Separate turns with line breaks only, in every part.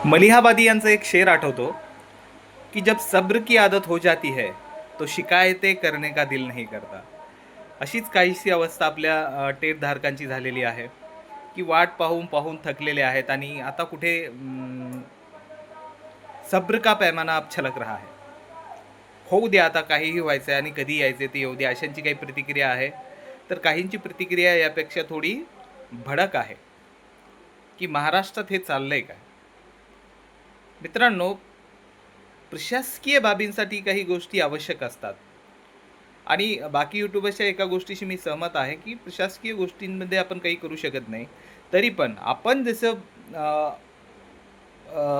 मलिहाबादी यांचा एक शेर आठवतो की जब सब्र की आदत हो जाती है तो शिकायतें करने का दिल नहीं करता. अशीच काहीशी अवस्था आपल्या टेपधारकांची झालेली आहे की वाट पाहून पाहून थकलेले आहेत आणि आता कुठे सब्र का पैमाना अब छलक रहा है. होऊ द्या, आता काहीही व्हायचं आहे आणि कधी यायचे ते येऊ द्या, अशांची काही प्रतिक्रिया आहे. तर काहींची प्रतिक्रिया यापेक्षा थोडी भडक आहे की महाराष्ट्रात हे चाललंय काय. मित्रांनो, प्रशासकीय बाबींसाठी काही गोष्टी आवश्यक असतात आणि बाकी यूट्यूबर्सच्या एका गोष्टीशी मी सहमत आहे की प्रशासकीय गोष्टींमध्ये आपण काही करू शकत नाही. तरी पण आपण जसं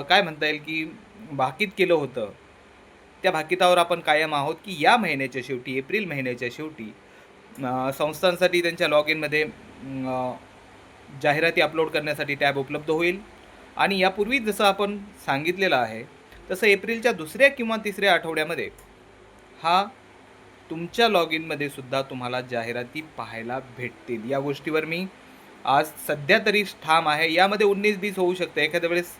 काय म्हणता येईल की भाकीत केलं होतं, त्या भाकितावर आपण कायम आहोत की या महिन्याच्या शेवटी, एप्रिल महिन्याच्या शेवटी संस्थांसाठी त्यांच्या लॉग इनमध्ये जाहिराती अपलोड करण्यासाठी टॅब उपलब्ध होईल. आणि यापूर्वी जसं आपण सांगितलेलं आहे तसं एप्रिलच्या दुसऱ्या किंवा तिसऱ्या आठवड्यामध्ये हा तुमच्या लॉग इनमध्ये सुद्धा तुम्हाला जाहिराती पाहायला भेटतील. या गोष्टीवर मी आज सध्या तरी ठाम आहे. यामध्ये 19-20 होऊ शकतं, एखाद्या वेळेस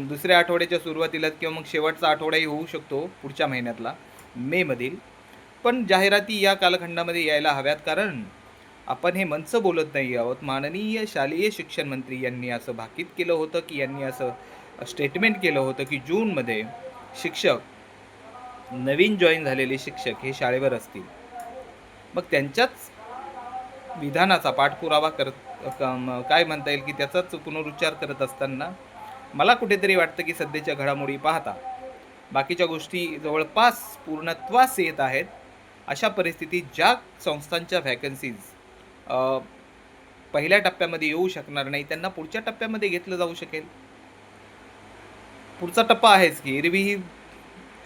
दुसऱ्या आठवड्याच्या सुरुवातीलाच किंवा मग शेवटचा आठवडाही होऊ शकतो पुढच्या महिन्यातला, मेमधील. पण जाहिराती या कालखंडामध्ये यायला हव्यात, कारण आपण हे मंच बोलत नाही आहोत. माननीय शालेय शिक्षण मंत्री यांनी असं भाकीत केलं होतं की यांनी असं स्टेटमेंट केलं होतं की जूनमध्ये शिक्षक, नवीन जॉईन झालेले शिक्षक हे शाळेवर असतील. मग त्यांच्याच विधानाचा पाठपुरावा काय म्हणता येईल की त्याचाच पुनरुच्चार करत असताना मला कुठेतरी वाटतं की सध्याच्या घडामोडी पाहता बाकीच्या गोष्टी जवळपास पूर्णत्वास येत आहेत. अशा परिस्थितीत ज्या संस्थांच्या व्हॅकन्सीज पहिल्या टप्प्यामध्ये येऊ शकणार नाही त्यांना पुढच्या टप्प्यामध्ये घेतलं जाऊ शकेल. पुढचा टप्पा आहेच की एरवीही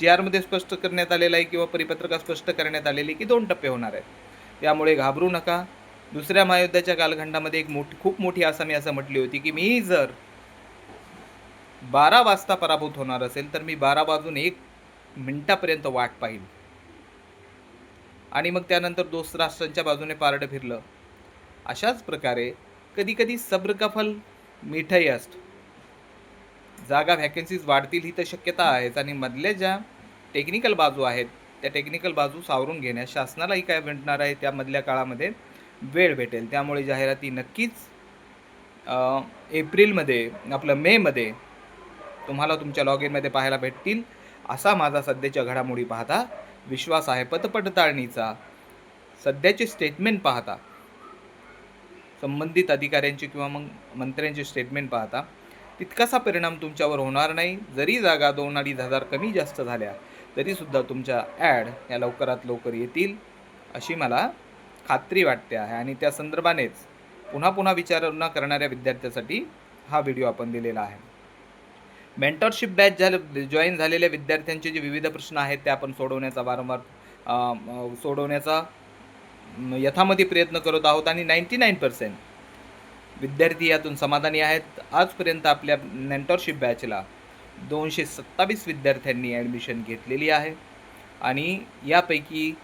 जी आरमध्ये स्पष्ट करण्यात आलेलं आहे किंवा परिपत्रकात स्पष्ट करण्यात आलेली की 2 टप्पे होणार आहेत. त्यामुळे घाबरू नका. दुसऱ्या महायुद्धाच्या कालखंडामध्ये खूप मोठी आसामी असं म्हटली होती की मी जर 12 वाजता पराभूत होणार असेल तर मी 12 वाजून 1 मिनिटापर्यंत वाट पाहिल. आणि मग त्यानंतर दोस्त राष्ट्रांच्या बाजूने पारडं फिरलं. अशाच प्रकारे कधीकधी सब्र का फल मीठंही असतं. जागा व्हॅकन्सीज वाढतील ही तर शक्यता आहेच, आणि मधल्या ज्या टेक्निकल बाजू आहेत त्या टेक्निकल बाजू सावरून घेण्यास शासनालाही काय भेटणार आहे, त्यामधल्या काळामध्ये वेळ भेटेल. त्यामुळे जाहिराती नक्कीच एप्रिलमध्ये मेमध्ये तुम्हाला तुमच्या लॉग इनमध्ये पाहायला भेटतील असा माझा सध्याच्या घडामोडी पाहता विश्वास आहे. पतपडताळणीचा सध्याचे स्टेटमेंट पाहता, संबंधित अधिकाऱ्यांची किंवा मग मंत्र्यांचे स्टेटमेंट पाहता तितकासा परिणाम तुमच्यावर होणार नाही. जरी जागा 2-2.5 हजार कमी जास्त झाल्या तरीसुद्धा तुमच्या ॲड या लवकरात लवकर येतील अशी मला खात्री वाटते आहे. आणि त्या संदर्भानेच पुन्हा पुन्हा विचारणा करणाऱ्या विद्यार्थ्यासाठी हा व्हिडिओ आपण दिलेला आहे. मेंटरशिप बॅच जॉईन झालेल्या विद्यार्थ्यांचे जे विविध प्रश्न आहेत ते आपण सोडवण्याचा वारंवार सोडवण्याचा यथामती प्रयत्न करत आहोत आणि 99% विद्यार्थी यातून समाधानी आहेत. आजपर्यंत आपल्या मेंटरशिप बॅचला 227 विद्यार्थ्यांनी ॲडमिशन घेतलेली आहे आणि यापैकी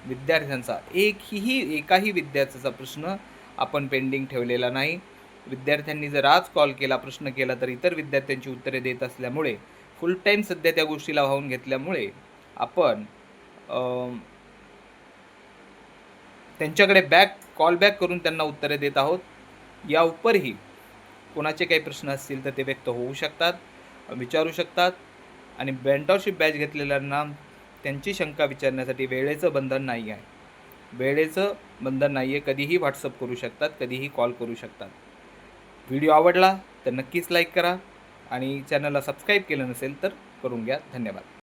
विद्यार्थ्यांचा एकाही विद्यार्थ्याचा प्रश्न आपण पेंडिंग ठेवलेला नाही. विद्यार्थ्यांनी जर आज कॉल केला, प्रश्न केला, तर इतर विद्यार्थ्यांची उत्तरे देत असल्यामुळे फुल टाईम सध्या त्या गोष्टीला वाहून घेतल्यामुळे आपण त्यांच्याकडे कॉल बॅक करून त्यांना उत्तरे देत आहोत. या उपरही कोणाचे काही प्रश्न असतील तर ते व्यक्त होऊ शकतात, विचारू शकतात. आणि मेंटरशिप बॅच घेतलेल्यांना त्यांची शंका विचारण्यासाठी वेळेचं बंधन नाही आहे. कधीही व्हॉट्सअप करू शकतात, कधीही कॉल करू शकतात. व्हिडिओ आवडला तर नक्कीच लाईक करा आणि चॅनलला सबस्क्राईब केलं नसेल तर करून घ्या. धन्यवाद.